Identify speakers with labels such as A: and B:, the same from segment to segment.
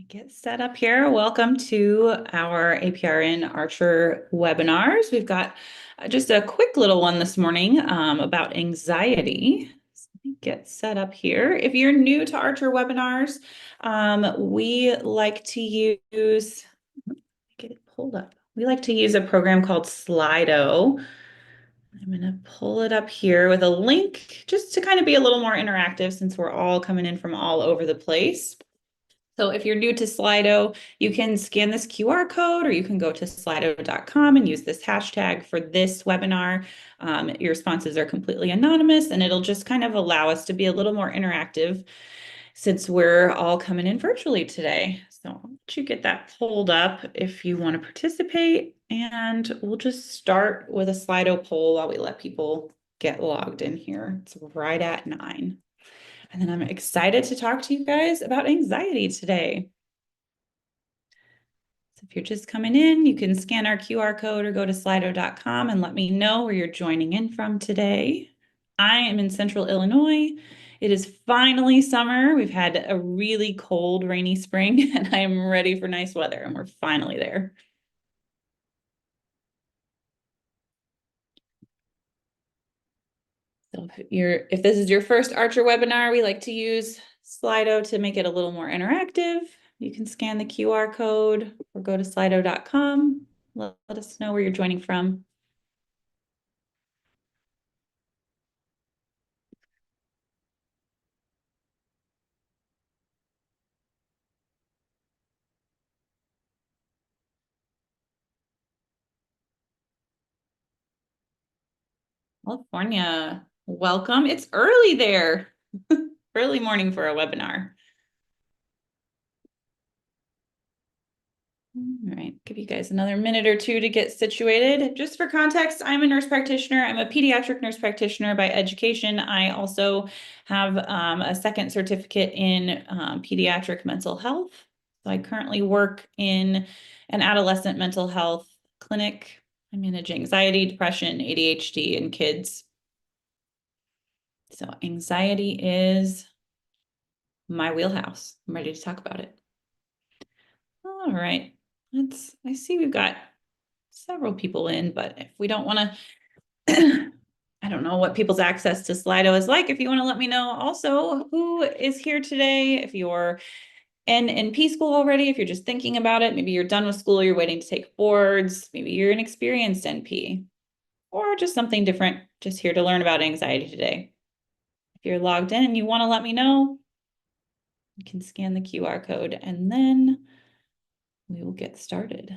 A: Get set up here. Welcome to our APRN Archer webinars. We've got just a quick little one this morning about anxiety. So let me get set up here. If you're new to Archer webinars, we like to use, get it pulled up. We like to use a program called Slido. I'm going to pull it up here with a link just to kind of be a little more interactive since we're all coming in from all over the place. So if you're new to Slido, you can scan this QR code or you can go to slido.com and use this hashtag for this webinar. Your responses are completely anonymous and it'll just kind of allow us to be a little more interactive since we're all coming in virtually today. So I'll let you get that pulled up if you want to participate. And we'll just start with a Slido poll while we let people get logged in here. It's right at 9. And then I'm excited to talk to you guys about anxiety today. So if you're just coming in, you can scan our QR code or go to slido.com and let me know where you're joining in from today. I am in Central Illinois. It is finally summer. We've had a really cold, rainy spring, and I am ready for nice weather, and we're finally there. So if this is your first Archer webinar, we like to use Slido to make it a little more interactive. You can scan the QR code or go to slido.com. Let us know where you're joining from. California, welcome. It's early there. Early morning for a webinar. All right, give you guys another minute or two to get situated. Just for context, I'm a nurse practitioner. I'm a pediatric nurse practitioner by education. I also have a second certificate in pediatric mental health. So I currently work in an adolescent mental health clinic. I manage anxiety, depression, ADHD in kids. So anxiety is my wheelhouse. I'm ready to talk about it. All right. I see we've got several people in, but if we don't want to, I don't know what people's access to Slido is like. If you want to let me know also who is here today, if you're in NP school already, if you're just thinking about it, maybe you're done with school, you're waiting to take boards, maybe you're an experienced NP, or just something different, just here to learn about anxiety today. If you're logged in and you want to let me know, you can scan the QR code and then we will get started.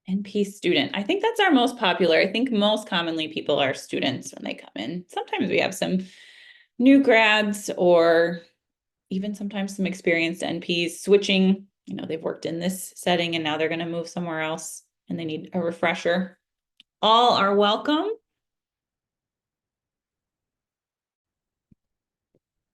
A: NP student. I think that's our most popular. I think most commonly people are students when they come in. Sometimes we have some new grads or even sometimes some experienced NPs switching. You know, they've worked in this setting and now they're going to move somewhere else and they need a refresher. All are welcome.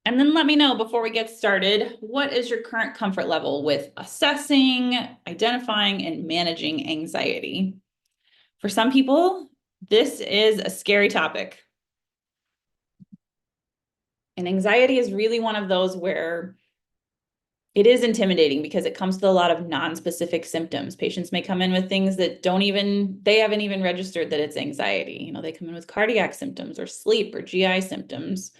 A: And then let me know before we get started, what is your current comfort level with assessing, identifying, and managing anxiety? For some people, this is a scary topic. And anxiety is really one of those where it is intimidating because it comes with a lot of non-specific symptoms. Patients may come in with things that they haven't even registered that it's anxiety. You know, they come in with cardiac symptoms or sleep or GI symptoms.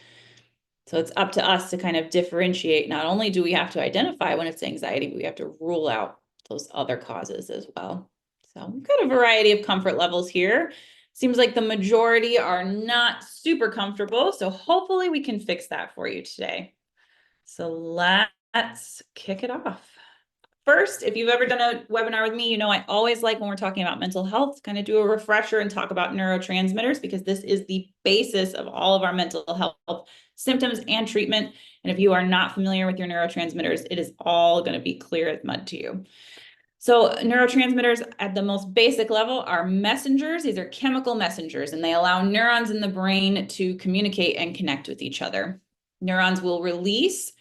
A: So it's up to us to kind of differentiate. Not only do we have to identify when it's anxiety, but we have to rule out those other causes as well. So we've got a variety of comfort levels here. Seems like the majority are not super comfortable. So hopefully we can fix that for you today. So let's kick it off. First, if you've ever done a webinar with me, you know I always like when we're talking about mental health, kind of do a refresher and talk about neurotransmitters because this is the basis of all of our mental health symptoms and treatment. And if you are not familiar with your neurotransmitters, it is all going to be clear as mud to you. So neurotransmitters at the most basic level are messengers. These are chemical messengers, and they allow neurons in the brain to communicate and connect with each other. Neurons will release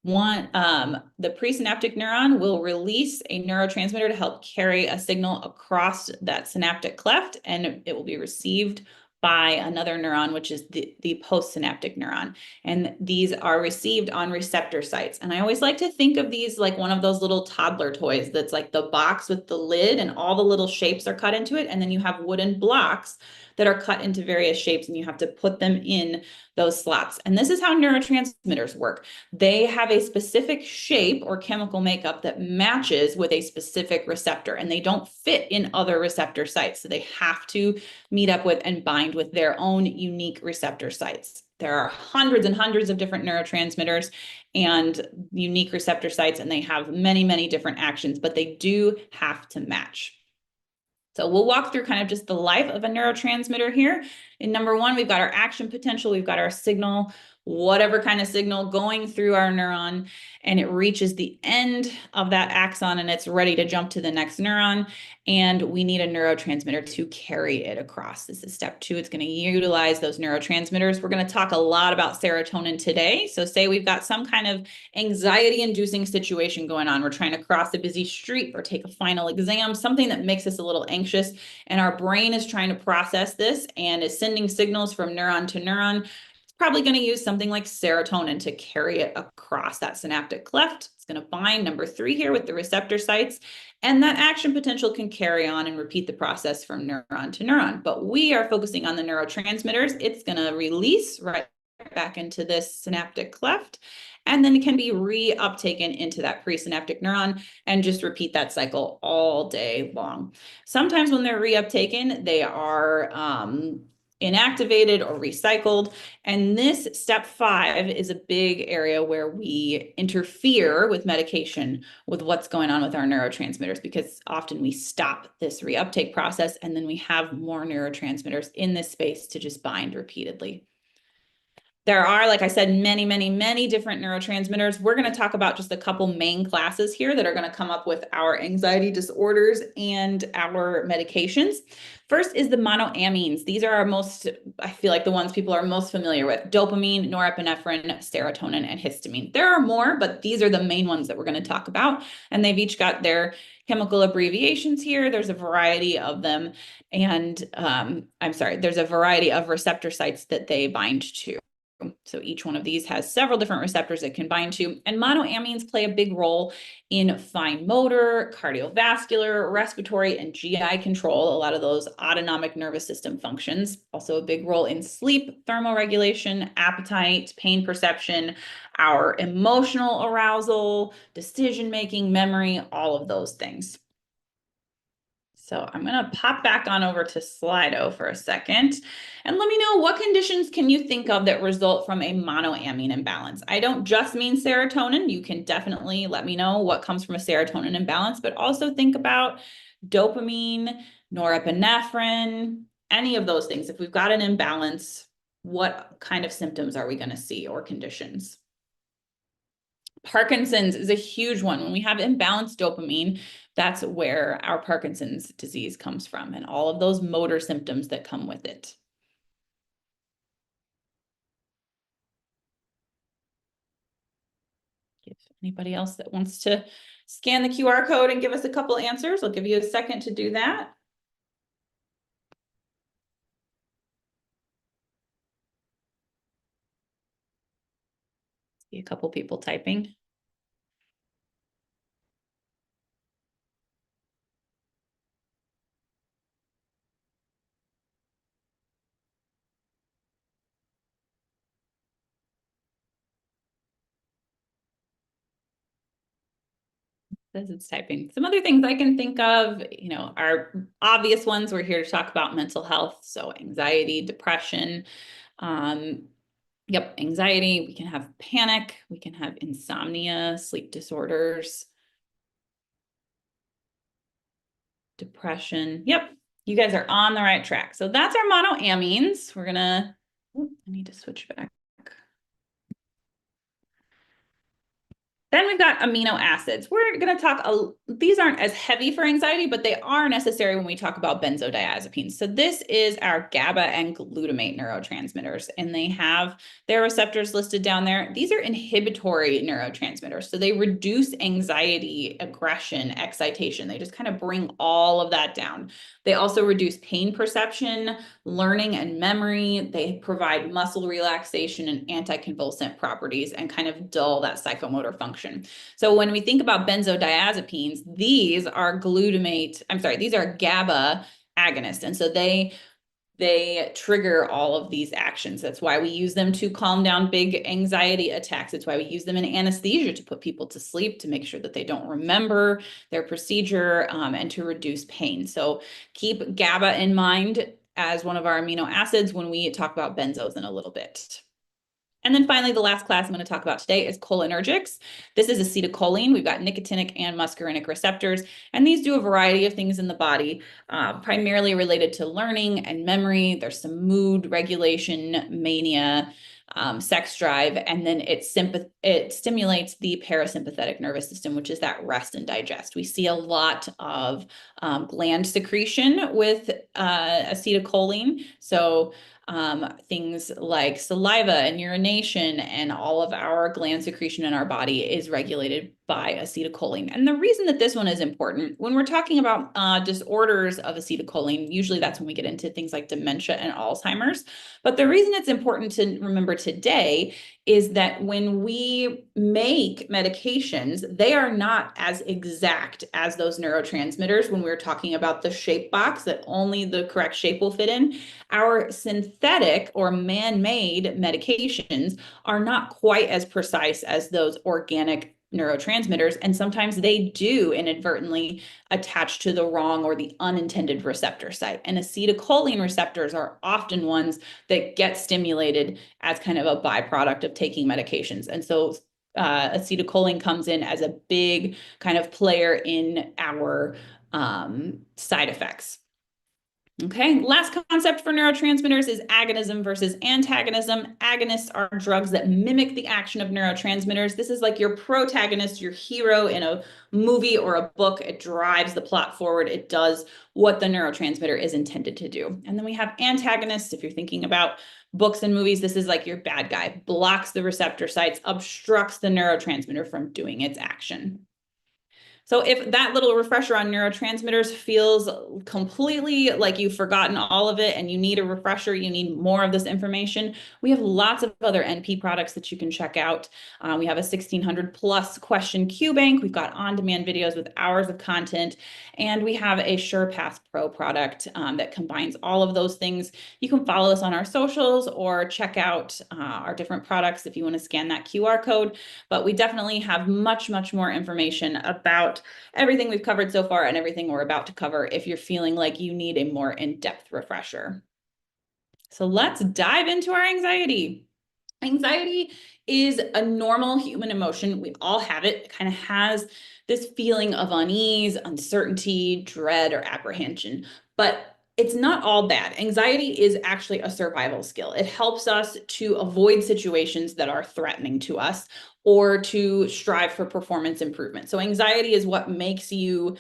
A: The presynaptic neuron will release a neurotransmitter to help carry a signal across that synaptic cleft, and it will be received by another neuron, which is the postsynaptic neuron. And these are received on receptor sites. And I always like to think of these like one of those little toddler toys that's like the box with the lid and all the little shapes are cut into it. And then you have wooden blocks that are cut into various shapes and you have to put them in those slots. And this is how neurotransmitters work. They have a specific shape or chemical makeup that matches with a specific receptor, and they don't fit in other receptor sites. So they have to meet up with and bind with their own unique receptor sites. There are hundreds and hundreds of different neurotransmitters and unique receptor sites, and they have many, many different actions, but they do have to match. So we'll walk through kind of just the life of a neurotransmitter here. In number one, we've got our action potential, we've got our signal, whatever kind of signal going through our neuron, and it reaches the end of that axon and it's ready to jump to the next neuron. And we need a neurotransmitter to carry it across. This is step two. It's going to utilize those neurotransmitters. We're going to talk a lot about serotonin today. So say we've got some kind of anxiety-inducing situation going on. We're trying to cross a busy street or take a final exam, something that makes us a little anxious, and our brain is trying to process this and is sending signals from neuron to neuron. Probably going to use something like serotonin to carry it across that synaptic cleft. It's going to bind number three here with the receptor sites, and that action potential can carry on and repeat the process from neuron to neuron. But we are focusing on the neurotransmitters. It's going to release right back into this synaptic cleft, and then it can be reuptaken into that presynaptic neuron and just repeat that cycle all day long. Sometimes when they're reuptaken, they are inactivated or recycled. And this step five is a big area where we interfere with medication with what's going on with our neurotransmitters, because often we stop this reuptake process and then we have more neurotransmitters in this space to just bind repeatedly. There are, like I said, many, many, many different neurotransmitters. We're going to talk about just a couple main classes here that are going to come up with our anxiety disorders and our medications. First is the monoamines. These are our most, I feel like the ones people are most familiar with: dopamine, norepinephrine, serotonin, and histamine. There are more, but these are the main ones that we're going to talk about. And they've each got their chemical abbreviations here. There's a variety of them. And there's a variety of receptor sites that they bind to. So each one of these has several different receptors it can bind to, and monoamines play a big role in fine motor, cardiovascular, respiratory, and GI control, a lot of those autonomic nervous system functions. Also a big role in sleep, thermoregulation, appetite, pain perception, our emotional arousal, decision-making, memory, all of those things. So I'm going to pop back on over to Slido for a second and let me know, what conditions can you think of that result from a monoamine imbalance? I don't just mean serotonin. You can definitely let me know what comes from a serotonin imbalance, but also think about dopamine, norepinephrine, any of those things. If we've got an imbalance, what kind of symptoms are we going to see or conditions? Parkinson's is a huge one. When we have imbalanced dopamine, that's where our Parkinson's disease comes from, and all of those motor symptoms that come with it. If anybody else that wants to scan the QR code and give us a couple answers, I'll give you a second to do that. See a couple people typing. As it's typing. Some other things I can think of, are obvious ones. We're here to talk about mental health. So anxiety, depression, anxiety. We can have panic. We can have insomnia, sleep disorders, depression. Yep, you guys are on the right track. So that's our monoamines. We're gonna, I need to switch back. Then we've got amino acids. We're going to talk, these aren't as heavy for anxiety, but they are necessary when we talk about benzodiazepines. So this is our GABA and glutamate neurotransmitters, and they have their receptors listed down there. These are inhibitory neurotransmitters. So they reduce anxiety, aggression, excitation. They just kind of bring all of that down. They also reduce pain perception, learning and memory. They provide muscle relaxation and anticonvulsant properties and kind of dull that psychomotor function. So when we think about benzodiazepines, these are these are GABA agonists. And so they trigger all of these actions. That's why we use them to calm down big anxiety attacks. It's why we use them in anesthesia to put people to sleep, to make sure that they don't remember their procedure, and to reduce pain. So keep GABA in mind as one of our amino acids when we talk about benzos in a little bit. And then finally, the last class I'm going to talk about today is cholinergics. This is acetylcholine. We've got nicotinic and muscarinic receptors, and these do a variety of things in the body, primarily related to learning and memory. There's some mood regulation, mania, sex drive, and then it stimulates the parasympathetic nervous system, which is that rest and digest. We see a lot of gland secretion with acetylcholine. So things like saliva and urination and all of our gland secretion in our body is regulated by acetylcholine. And the reason that this one is important, when we're talking about disorders of acetylcholine, usually that's when we get into things like dementia and Alzheimer's. But the reason it's important to remember today is that when we make medications, they are not as exact as those neurotransmitters. When we're talking about the shape box that only the correct shape will fit in, our synthetic or man-made medications are not quite as precise as those organic neurotransmitters, and sometimes they do inadvertently attach to the wrong or the unintended receptor site. And acetylcholine receptors are often ones that get stimulated as kind of a byproduct of taking medications. And so acetylcholine comes in as a big kind of player in our side effects. Okay, last concept for neurotransmitters is agonism versus antagonism. Agonists are drugs that mimic the action of neurotransmitters. This is like your protagonist, your hero in a movie or a book. It drives the plot forward. It does what the neurotransmitter is intended to do. And then we have antagonists. If you're thinking about books and movies, this is like your bad guy, blocks the receptor sites, obstructs the neurotransmitter from doing its action. So if that little refresher on neurotransmitters feels completely like you've forgotten all of it and you need a refresher, you need more of this information, we have lots of other NP products that you can check out. We have a 1,600 plus question Q bank. We've got on-demand videos with hours of content, and we have a SurePath Pro product that combines all of those things. You can follow us on our socials or check out our different products if you want to scan that QR code. But we definitely have much, much more information about everything we've covered so far and everything we're about to cover if you're feeling like you need a more in-depth refresher. So let's dive into our anxiety. Anxiety is a normal human emotion. We all have it. It kind of has this feeling of unease, uncertainty, dread, or apprehension. But it's not all bad. Anxiety is actually a survival skill. It helps us to avoid situations that are threatening to us or to strive for performance improvement. So anxiety is what makes you,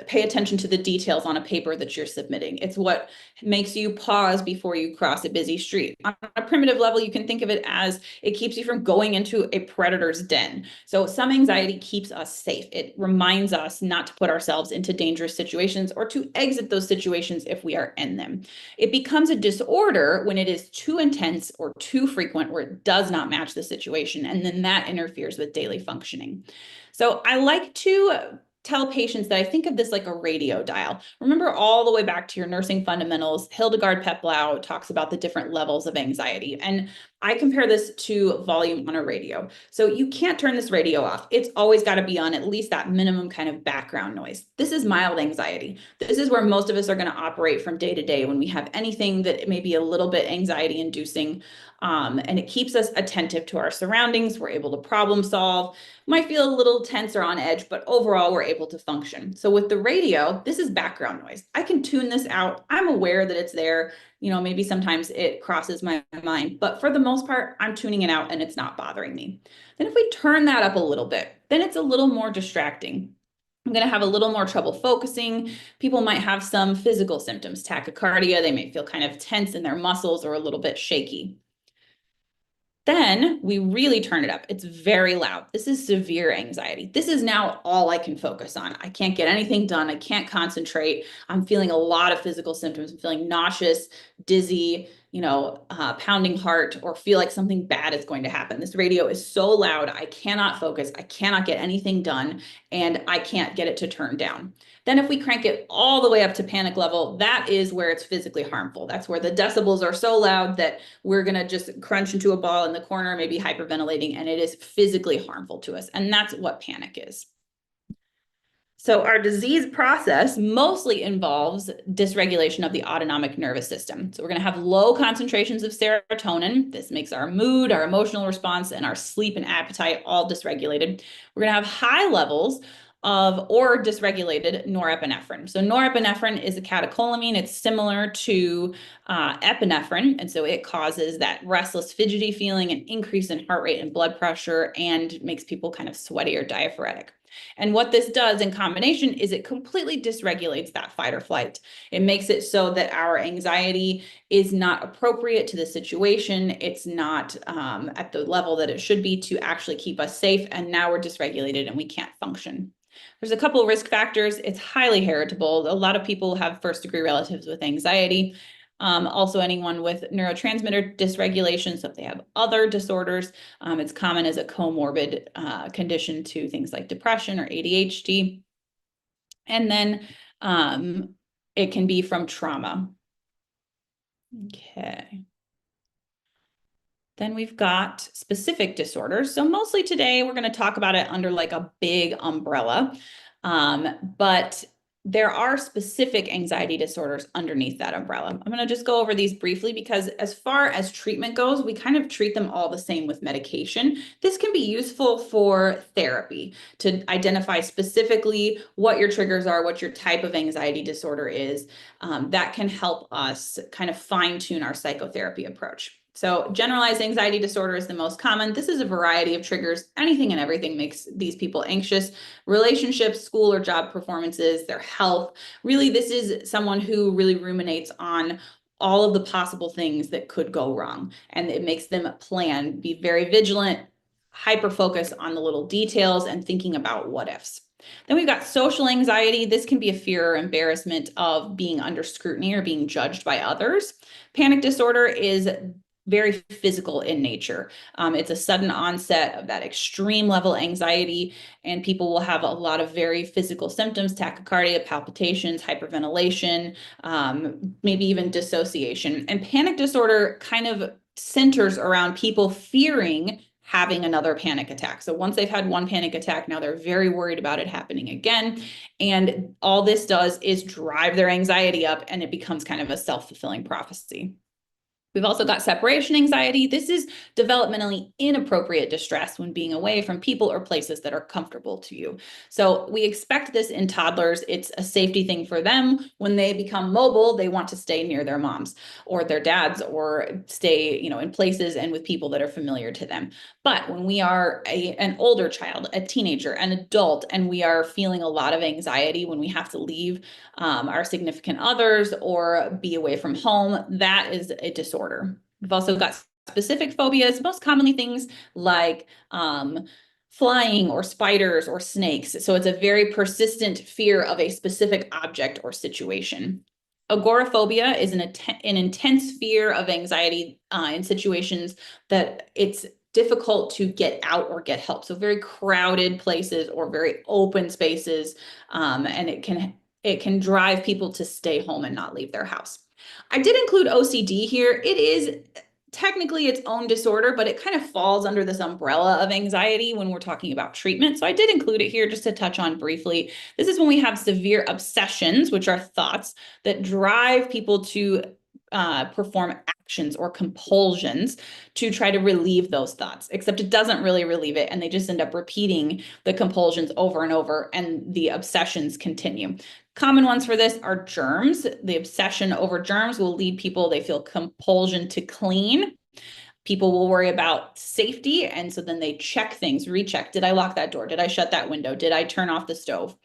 A: pay attention to the details on a paper that you're submitting. It's what makes you pause before you cross a busy street. On a primitive level, you can think of it as it keeps you from going into a predator's den. So some anxiety keeps us safe. It reminds us not to put ourselves into dangerous situations or to exit those situations if we are in them. It becomes a disorder when it is too intense or too frequent, where it does not match the situation, and then that interferes with daily functioning. So I like to tell patients that I think of this like a radio dial. Remember all the way back to your nursing fundamentals, Hildegard Peplau talks about the different levels of anxiety. And I compare this to volume on a radio. So you can't turn this radio off. It's always got to be on at least that minimum kind of background noise. This is mild anxiety. This is where most of us are going to operate from day to day when we have anything that may be a little bit anxiety inducing. And it keeps us attentive to our surroundings. We're able to problem solve. Might feel a little tense or on edge, but overall we're able to function. So with the radio, this is background noise. I can tune this out. I'm aware that it's there. maybe sometimes it crosses my mind, but for the most part, I'm tuning it out and it's not bothering me. Then if we turn that up a little bit, then it's a little more distracting. I'm going to have a little more trouble focusing. People might have some physical symptoms, tachycardia. They may feel kind of tense in their muscles or a little bit shaky. Then we really turn it up. It's very loud. This is severe anxiety. This is now all I can focus on. I can't get anything done. I can't concentrate. I'm feeling a lot of physical symptoms. I'm feeling nauseous, dizzy, pounding heart, or feel like something bad is going to happen. This radio is so loud. I cannot focus. I cannot get anything done, and I can't get it to turn down. Then if we crank it all the way up to panic level, that is where it's physically harmful. That's where the decibels are so loud that we're going to just crunch into a ball in the corner, maybe hyperventilating, and it is physically harmful to us. And that's what panic is. So our disease process mostly involves dysregulation of the autonomic nervous system. So we're going to have low concentrations of serotonin. This makes our mood, our emotional response, and our sleep and appetite all dysregulated. We're going to have high levels of or dysregulated norepinephrine. So norepinephrine is a catecholamine. It's similar to epinephrine, and so it causes that restless, fidgety feeling, an increase in heart rate and blood pressure, and makes people kind of sweaty or diaphoretic. And what this does in combination is it completely dysregulates that fight or flight. It makes it so that our anxiety is not appropriate to the situation. It's not at the level that it should be to actually keep us safe. And now we're dysregulated and we can't function. There's a couple of risk factors. It's highly heritable. A lot of people have first-degree relatives with anxiety. Also, anyone with neurotransmitter dysregulation, so if they have other disorders, it's common as a comorbid condition to things like depression or ADHD. And then it can be from trauma. Okay. Then we've got specific disorders. So mostly today, we're going to talk about it under like a big umbrella. But there are specific anxiety disorders underneath that umbrella. I'm going to just go over these briefly because as far as treatment goes, we kind of treat them all the same with medication. This can be useful for therapy to identify specifically what your triggers are, what your type of anxiety disorder is. That can help us kind of fine-tune our psychotherapy approach. So generalized anxiety disorder is the most common. This is a variety of triggers. Anything and everything makes these people anxious. Relationships, school or job performances, their health. Really, this is someone who really ruminates on all of the possible things that could go wrong. And it makes them plan, be very vigilant, hyper-focus on the little details and thinking about what ifs. Then we've got social anxiety. This can be a fear or embarrassment of being under scrutiny or being judged by others. Panic disorder is very physical in nature. It's a sudden onset of that extreme level anxiety, and people will have a lot of very physical symptoms, tachycardia, palpitations, hyperventilation, maybe even dissociation. And panic disorder kind of centers around people fearing having another panic attack. So once they've had one panic attack, now they're very worried about it happening again. And all this does is drive their anxiety up, and it becomes kind of a self-fulfilling prophecy. We've also got separation anxiety. This is developmentally inappropriate distress when being away from people or places that are comfortable to you. So we expect this in toddlers. It's a safety thing for them. When they become mobile, they want to stay near their moms or their dads or stay, in places and with people that are familiar to them. But when we are an older child, a teenager, an adult, and we are feeling a lot of anxiety when we have to leave our significant others or be away from home, that is a disorder. We've also got specific phobias, most commonly things like flying or spiders or snakes. So it's a very persistent fear of a specific object or situation. Agoraphobia is an intense fear of anxiety in situations that it's difficult to get out or get help. So very crowded places or very open spaces, and it can drive people to stay home and not leave their house. I did include OCD here. It is technically its own disorder, but it kind of falls under this umbrella of anxiety when we're talking about treatment. So I did include it here just to touch on briefly. This is when we have severe obsessions, which are thoughts that drive people to perform actions or compulsions to try to relieve those thoughts, except it doesn't really relieve it. And they just end up repeating the compulsions over and over, and the obsessions continue. Common ones for this are germs. The obsession over germs will lead people, they feel compulsion to clean. People will worry about safety, and so then they check things, recheck. Did I lock that door? Did I shut that window? Did I turn off the stove?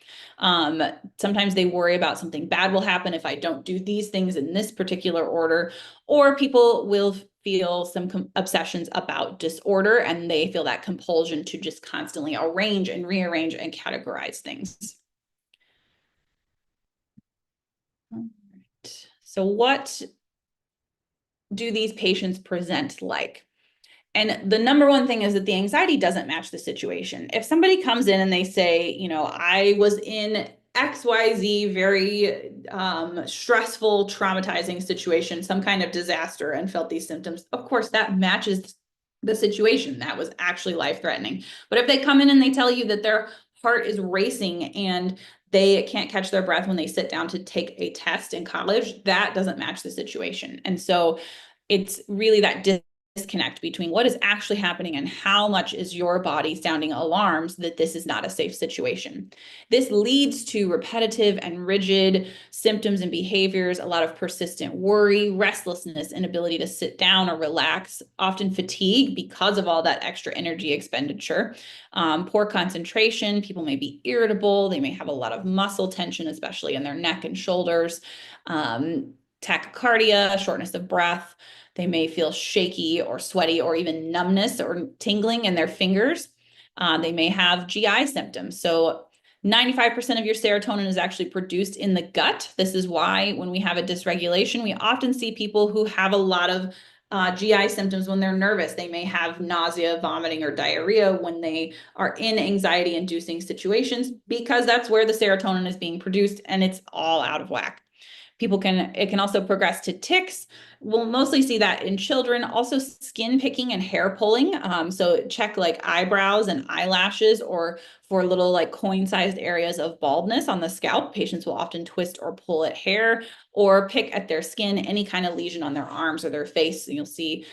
A: Sometimes they worry about something bad will happen if I don't do these things in this particular order, or people will feel some obsessions about disorder, and they feel that compulsion to just constantly arrange and rearrange and categorize things. All right. So what do these patients present like? And the number one thing is that the anxiety doesn't match the situation. If somebody comes in and they say, you know, I was in XYZ very stressful, traumatizing situation, some kind of disaster, and felt these symptoms, of course, that matches the situation. That was actually life-threatening. But if they come in and they tell you that their heart is racing and they can't catch their breath when they sit down to take a test in college, that doesn't match the situation. And so it's really that disconnect between what is actually happening and how much is your body sounding alarms that this is not a safe situation. This leads to repetitive and rigid symptoms and behaviors, a lot of persistent worry, restlessness, inability to sit down or relax, often fatigue because of all that extra energy expenditure, poor concentration. People may be irritable. They may have a lot of muscle tension, especially in their neck and shoulders, tachycardia, shortness of breath. They may feel shaky or sweaty or even numbness or tingling in their fingers. They may have GI symptoms. So 95% of your serotonin is actually produced in the gut. This is why when we have a dysregulation, we often see people who have a lot of GI symptoms when they're nervous. They may have nausea, vomiting, or diarrhea when they are in anxiety-inducing situations because that's where the serotonin is being produced and it's all out of whack. It can also progress to tics. We'll mostly see that in children, also skin picking and hair pulling. So check like eyebrows and eyelashes, or for little like coin-sized areas of baldness on the scalp. Patients will often twist or pull at hair or pick at their skin, any kind of lesion on their arms or their face. And you'll see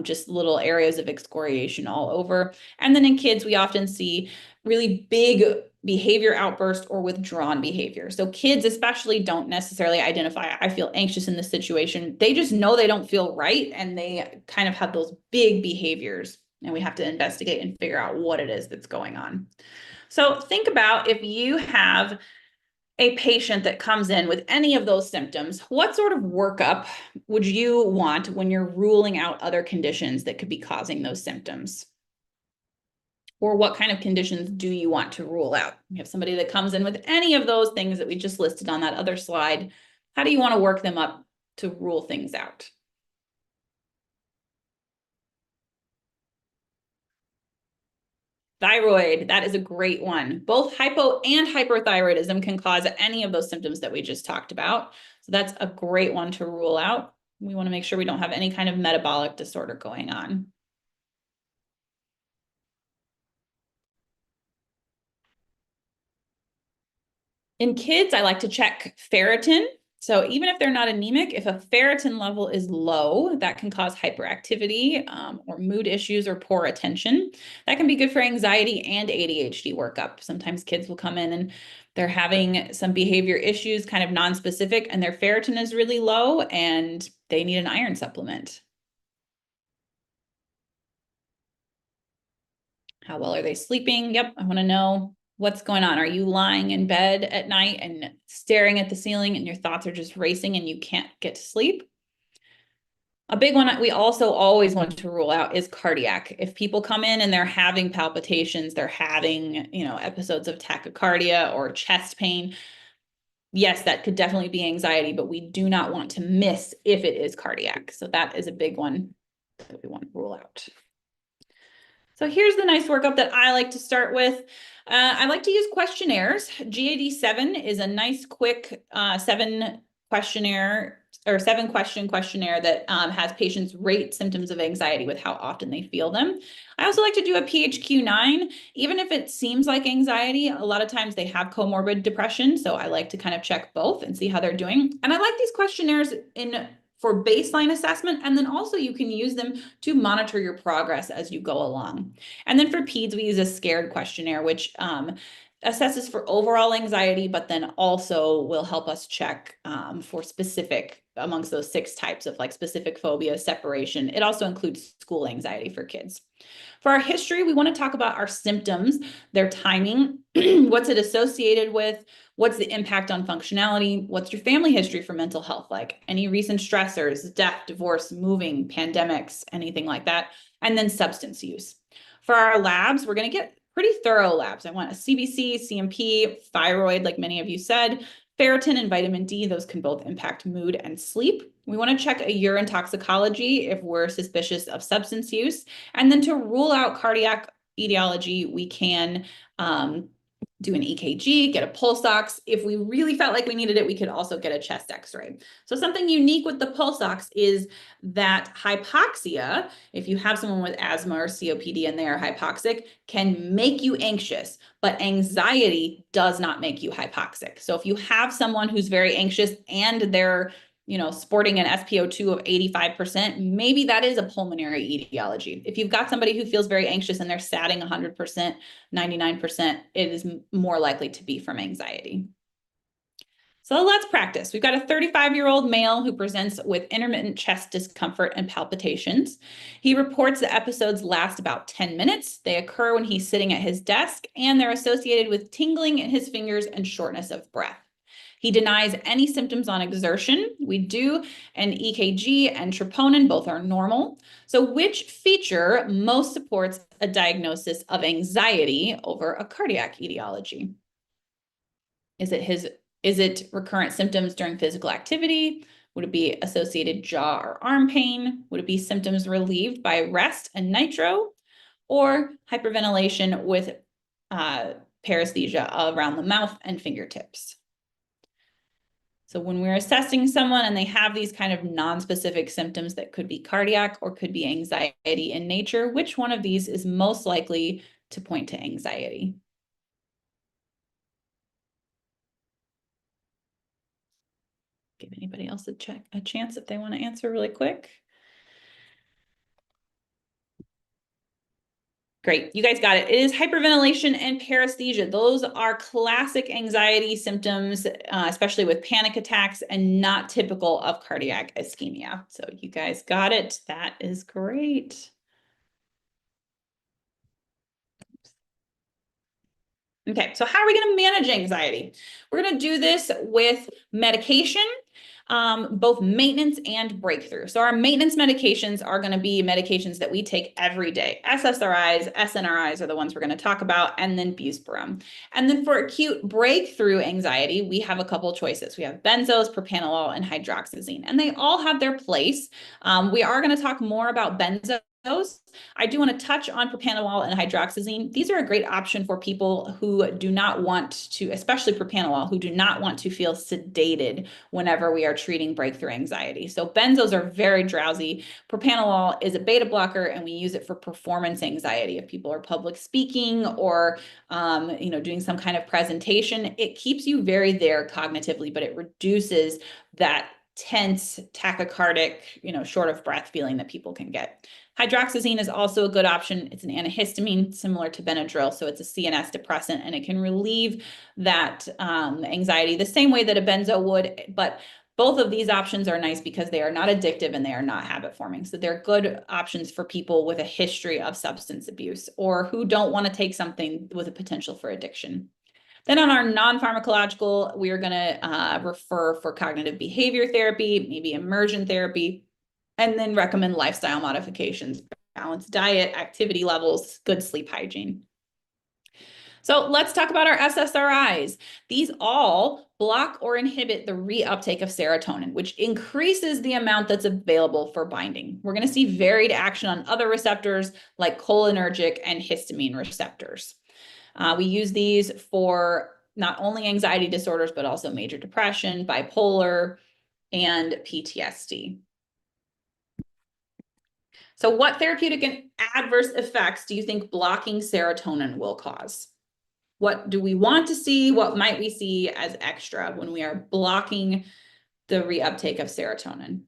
A: just little areas of excoriation all over. And then in kids, we often see really big behavior outburst or withdrawn behavior. So kids especially don't necessarily identify, I feel anxious in this situation. They just know they don't feel right, and they kind of have those big behaviors, and we have to investigate and figure out what it is that's going on. So think about if you have a patient that comes in with any of those symptoms, what sort of workup would you want when you're ruling out other conditions that could be causing those symptoms? Or what kind of conditions do you want to rule out? You have somebody that comes in with any of those things that we just listed on that other slide. How do you want to work them up to rule things out? Thyroid, that is a great one. Both hypo and hyperthyroidism can cause any of those symptoms that we just talked about. So that's a great one to rule out. We want to make sure we don't have any kind of metabolic disorder going on. In kids, I like to check ferritin. So even if they're not anemic, if a ferritin level is low, that can cause hyperactivity or mood issues or poor attention. That can be good for anxiety and ADHD workup. Sometimes kids will come in and they're having some behavior issues, kind of non-specific, and their ferritin is really low and they need an iron supplement. How well are they sleeping? Yep, I want to know what's going on. Are you lying in bed at night and staring at the ceiling and your thoughts are just racing and you can't get to sleep? A big one we also always want to rule out is cardiac. If people come in and they're having palpitations, they're having, episodes of tachycardia or chest pain, yes, that could definitely be anxiety, but we do not want to miss if it is cardiac. So that is a big one that we want to rule out. So here's the nice workup that I like to start with. I like to use questionnaires. GAD-7 is a nice, quick 7 question questionnaire that has patients rate symptoms of anxiety with how often they feel them. I also like to do a PHQ-9, even if it seems like anxiety. A lot of times they have comorbid depression, so I like to kind of check both and see how they're doing. And I like these questionnaires for baseline assessment, and then also you can use them to monitor your progress as you go along. And then for peds, we use a scared questionnaire, which assesses for overall anxiety, but then also will help us check for specific amongst those 6 types of like specific phobia, separation. It also includes school anxiety for kids. For our history, we want to talk about our symptoms, their timing, what's it associated with, what's the impact on functionality, what's your family history for mental health like, any recent stressors, death, divorce, moving, pandemics, anything like that, and then substance use. For our labs, we're going to get pretty thorough labs. I want a CBC, CMP, thyroid, like many of you said, ferritin and vitamin D, those can both impact mood and sleep. We want to check a urine toxicology if we're suspicious of substance use. And then to rule out cardiac etiology, we can do an EKG, get a pulse ox. If we really felt like we needed it, we could also get a chest x-ray. So something unique with the pulse ox is that hypoxia, if you have someone with asthma or COPD and they are hypoxic, can make you anxious, but anxiety does not make you hypoxic. So if you have someone who's very anxious and they're sporting an SpO2 of 85%, maybe that is a pulmonary etiology. If you've got somebody who feels very anxious and they're satting 100%, 99%, it is more likely to be from anxiety. So let's practice. We've got a 35-year-old male who presents with intermittent chest discomfort and palpitations. He reports the episodes last about 10 minutes. They occur when he's sitting at his desk, and they're associated with tingling in his fingers and shortness of breath. He denies any symptoms on exertion. We do an EKG and troponin, both are normal. So which feature most supports a diagnosis of anxiety over a cardiac etiology? Is it recurrent symptoms during physical activity? Would it be associated jaw or arm pain? Would it be symptoms relieved by rest and nitro? Or hyperventilation with paresthesia around the mouth and fingertips? So when we're assessing someone and they have these kind of non-specific symptoms that could be cardiac or could be anxiety in nature, which one of these is most likely to point to anxiety? Give anybody else a chance if they want to answer really quick. Great, you guys got it. It is hyperventilation and paresthesia. Those are classic anxiety symptoms, especially with panic attacks, and not typical of cardiac ischemia. So you guys got it. That is great. Okay, so how are we going to manage anxiety? We're going to do this with medication, both maintenance and breakthrough. So our maintenance medications are going to be medications that we take every day. SSRIs, SNRIs are the ones we're going to talk about, and then buspirone. And then for acute breakthrough anxiety, we have a couple choices. We have benzos, propranolol, and hydroxyzine, and they all have their place. We are going to talk more about benzos. I do want to touch on propranolol and hydroxyzine. These are a great option for people who do not want to, especially propranolol, who do not want to feel sedated whenever we are treating breakthrough anxiety. So benzos are very drowsy. Propranolol is a beta blocker, and we use it for performance anxiety. If people are public speaking or doing some kind of presentation, it keeps you very there cognitively, but it reduces that tense, tachycardic, short of breath feeling that people can get. Hydroxyzine is also a good option. It's an antihistamine similar to Benadryl, so it's a CNS depressant, and it can relieve that anxiety the same way that a benzo would, but both of these options are nice because they are not addictive and they are not habit forming. So they're good options for people with a history of substance abuse or who don't want to take something with a potential for addiction. Then on our non-pharmacological, we are going to refer for cognitive behavior therapy, maybe immersion therapy, and then recommend lifestyle modifications, balanced diet, activity levels, good sleep hygiene. So let's talk about our SSRIs. These all block or inhibit the reuptake of serotonin, which increases the amount that's available for binding. We're going to see varied action on other receptors like cholinergic and histamine receptors. We use these for not only anxiety disorders, but also major depression, bipolar, and PTSD. So what therapeutic and adverse effects do you think blocking serotonin will cause? What do we want to see? What might we see as extra when we are blocking the reuptake of serotonin?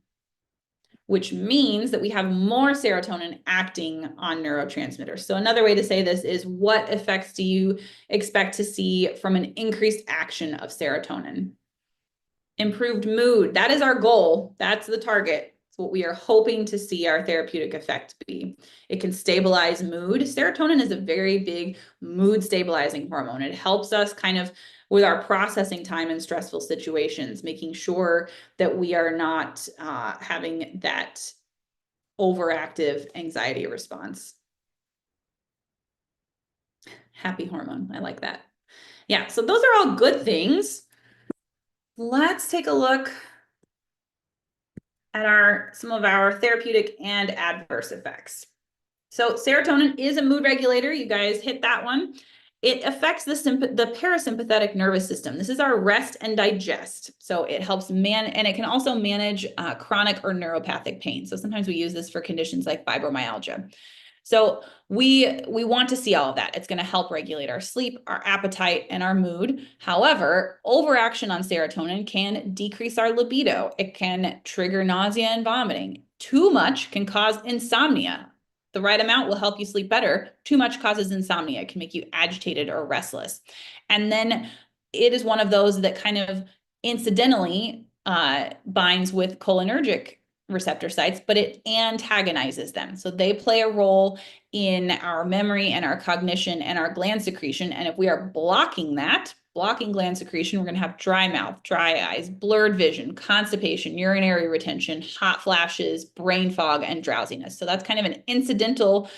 A: which means that we have more serotonin acting on neurotransmitters. So another way to say this is, what effects do you expect to see from an increased action of serotonin? Improved mood. That is our goal. That's the target. It's what we are hoping to see our therapeutic effect be. It can stabilize mood. Serotonin is a very big mood stabilizing hormone. It helps us kind of with our processing time in stressful situations, making sure that we are not having that overactive anxiety response. Happy hormone. I like that. Yeah, so those are all good things. Let's take a look at some of our therapeutic and adverse effects. So serotonin is a mood regulator. You guys hit that one. It affects the parasympathetic nervous system. This is our rest and digest. So it helps and it can also manage chronic or neuropathic pain. So sometimes we use this for conditions like fibromyalgia. So we want to see all of that. It's going to help regulate our sleep, our appetite, and our mood. However, overaction on serotonin can decrease our libido. It can trigger nausea and vomiting. Too much can cause insomnia. The right amount will help you sleep better. Too much causes insomnia. It can make you agitated or restless. And then it is one of those that kind of incidentally binds with cholinergic receptor sites, but it antagonizes them. So they play a role in our memory and our cognition and our gland secretion. And if we are blocking gland secretion, we're going to have dry mouth, dry eyes, blurred vision, constipation, urinary retention, hot flashes, brain fog, and drowsiness. So that's kind of an incidental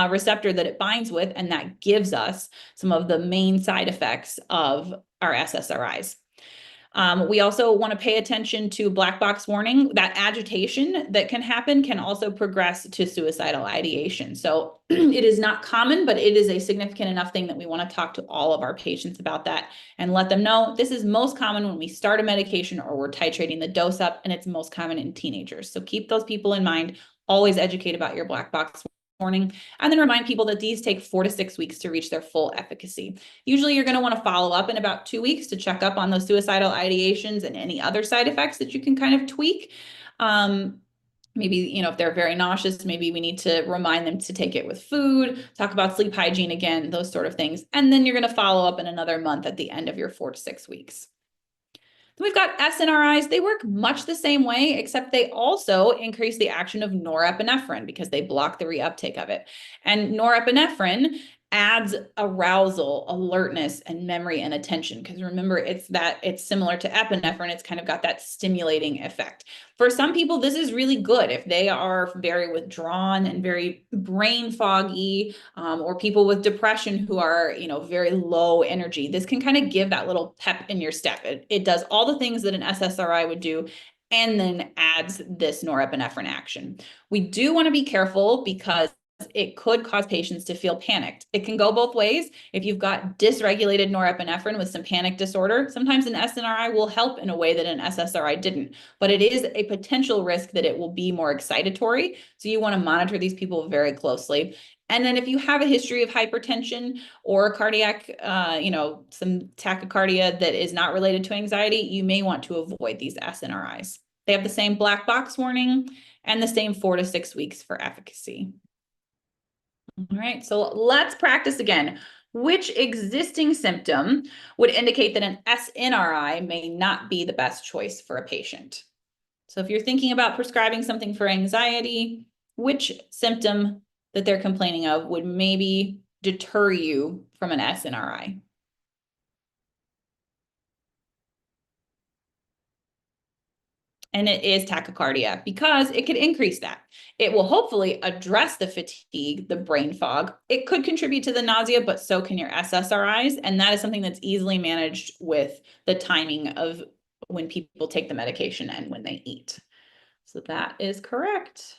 A: receptor that it binds with, and that gives us some of the main side effects of our SSRIs. We also want to pay attention to black box warning. That agitation that can happen can also progress to suicidal ideation. So it is not common, but it is a significant enough thing that we want to talk to all of our patients about that and let them know this is most common when we start a medication or we're titrating the dose up, and it's most common in teenagers. So keep those people in mind. Always educate about your black box warning, and then remind people that these take 4 to 6 weeks to reach their full efficacy. Usually you're going to want to follow up in about 2 weeks to check up on those suicidal ideations and any other side effects that you can kind of tweak. Maybe, if they're very nauseous, maybe we need to remind them to take it with food, talk about sleep hygiene again, those sort of things. And then you're going to follow up in another month at the end of your 4 to 6 weeks. We've got SNRIs. They work much the same way, except they also increase the action of norepinephrine because they block the reuptake of it. And norepinephrine adds arousal, alertness, and memory and attention. Because remember, it's similar to epinephrine. It's kind of got that stimulating effect. For some people, this is really good if they are very withdrawn and very brain foggy, or people with depression who are, very low energy. This can kind of give that little pep in your step. It does all the things that an SSRI would do, and then adds this norepinephrine action. We do want to be careful because it could cause patients to feel panicked. It can go both ways. If you've got dysregulated norepinephrine with some panic disorder, sometimes an SNRI will help in a way that an SSRI didn't, but it is a potential risk that it will be more excitatory. So you want to monitor these people very closely. And then if you have a history of hypertension or cardiac, some tachycardia that is not related to anxiety, you may want to avoid these SNRIs. They have the same black box warning and the same 4 to 6 weeks for efficacy. All right, so let's practice again. Which existing symptom would indicate that an SNRI may not be the best choice for a patient? So if you're thinking about prescribing something for anxiety, which symptom that they're complaining of would maybe deter you from an SNRI? And it is tachycardia because it could increase that. It will hopefully address the fatigue, the brain fog. It could contribute to the nausea, but so can your SSRIs. And that is something that's easily managed with the timing of when people take the medication and when they eat. So that is correct.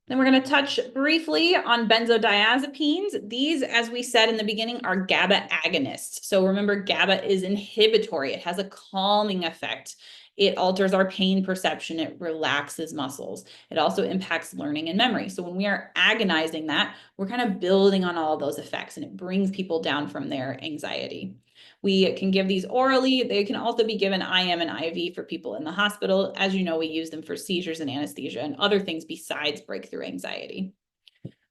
A: Then we're going to touch briefly on benzodiazepines. These, as we said in the beginning, are GABA agonists. So remember, GABA is inhibitory. It has a calming effect. It alters our pain perception. It relaxes muscles. It also impacts learning and memory. So when we are agonizing that, we're kind of building on all of those effects, and it brings people down from their anxiety. We can give these orally. They can also be given IM and IV for people in the hospital. As you know, we use them for seizures and anesthesia and other things besides breakthrough anxiety.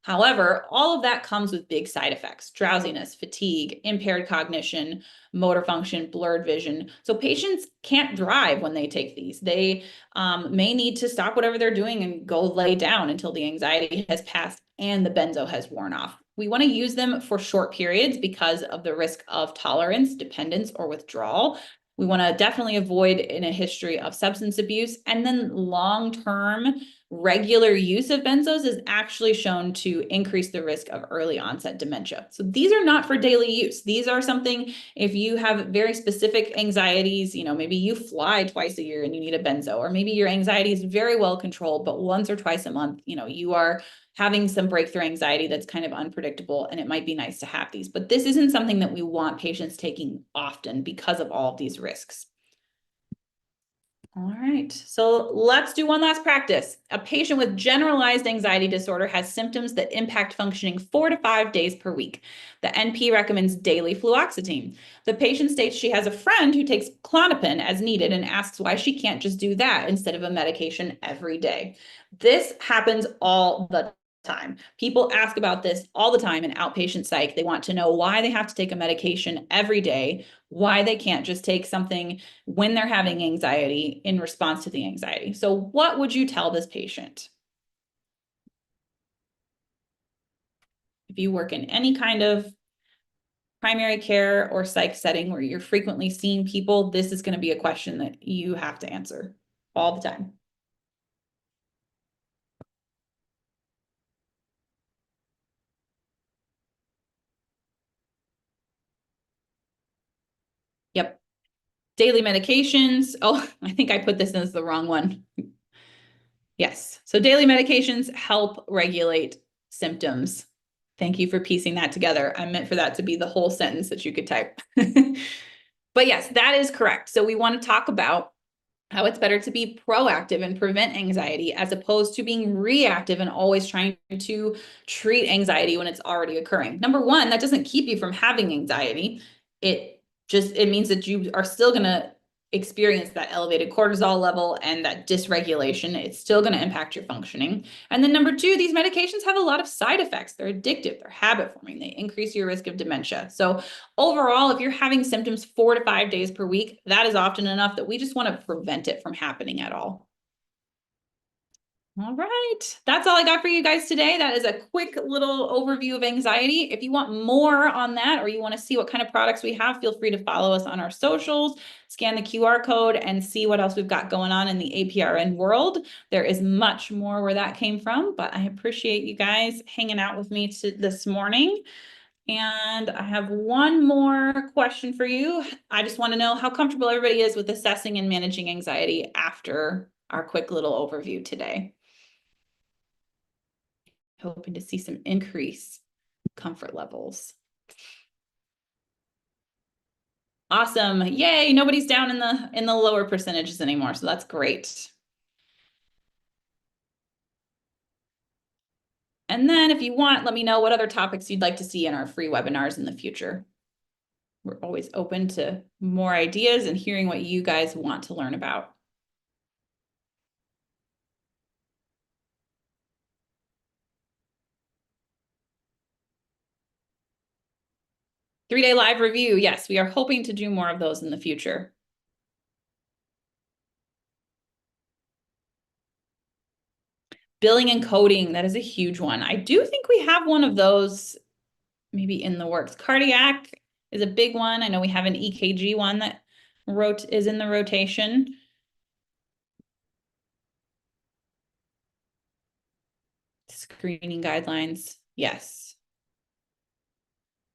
A: However, all of that comes with big side effects: drowsiness, fatigue, impaired cognition, motor function, blurred vision. So patients can't drive when they take these. They may need to stop whatever they're doing and go lay down until the anxiety has passed and the benzo has worn off. We want to use them for short periods because of the risk of tolerance, dependence, or withdrawal. We want to definitely avoid in a history of substance abuse. And then long-term regular use of benzos is actually shown to increase the risk of early onset dementia. So these are not for daily use. These are something if you have very specific anxieties, maybe you fly twice a year and you need a benzo, or maybe your anxiety is very well controlled, but once or twice a month, you are having some breakthrough anxiety that's kind of unpredictable, and it might be nice to have these. But this isn't something that we want patients taking often because of all of these risks. All right, so let's do one last practice. A patient with generalized anxiety disorder has symptoms that impact functioning 4 to 5 days per week. The NP recommends daily fluoxetine. The patient states she has a friend who takes Klonopin as needed and asks why she can't just do that instead of a medication every day. This happens all the time. People ask about this all the time in outpatient psych. They want to know why they have to take a medication every day, why they can't just take something when they're having anxiety in response to the anxiety. So what would you tell this patient? If you work in any kind of primary care or psych setting where you're frequently seeing people, this is going to be a question that you have to answer all the time. Yep. Daily medications. Oh, I think I put this as the wrong one. Yes. So daily medications help regulate symptoms. Thank you for piecing that together. I meant for that to be the whole sentence that you could type. But yes, that is correct. So we want to talk about how it's better to be proactive and prevent anxiety as opposed to being reactive and always trying to treat anxiety when it's already occurring. Number one, that doesn't keep you from having anxiety. It means that you are still going to experience that elevated cortisol level and that dysregulation. It's still going to impact your functioning. And then number two, these medications have a lot of side effects. They're addictive, they're habit forming, they increase your risk of dementia. So overall, if you're having symptoms 4 to 5 days per week, that is often enough that we just want to prevent it from happening at all. All right, that's all I got for you guys today. That is a quick little overview of anxiety. If you want more on that, or you want to see what kind of products we have, feel free to follow us on our socials, scan the QR code, and see what else we've got going on in the APRN world. There is much more where that came from, but I appreciate you guys hanging out with me this morning. And I have one more question for you. I just want to know how comfortable everybody is with assessing and managing anxiety after our quick little overview today. Hoping to see some increased comfort levels. Awesome. Yay, nobody's down in the lower percentages anymore, so that's great. And then if you want, let me know what other topics you'd like to see in our free webinars in the future. We're always open to more ideas and hearing what you guys want to learn about. Three-day live review. Yes, we are hoping to do more of those in the future. Billing and coding, that is a huge one. I do think we have one of those maybe in the works. Cardiac is a big one. I know we have an EKG one that is in the rotation. Screening guidelines, yes.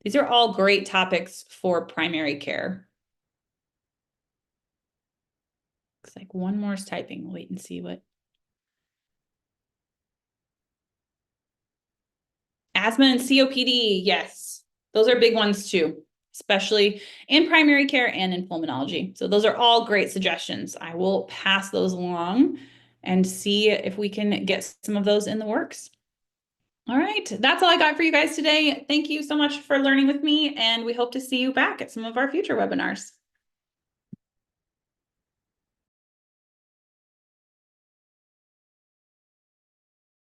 A: These are all great topics for primary care. Looks like one more is typing. We'll wait and see what. Asthma and COPD, yes. Those are big ones too, especially in primary care and in pulmonology. So those are all great suggestions. I will pass those along and see if we can get some of those in the works. All right, that's all I got for you guys today. Thank you so much for learning with me, and we hope to see you back at some of our future webinars.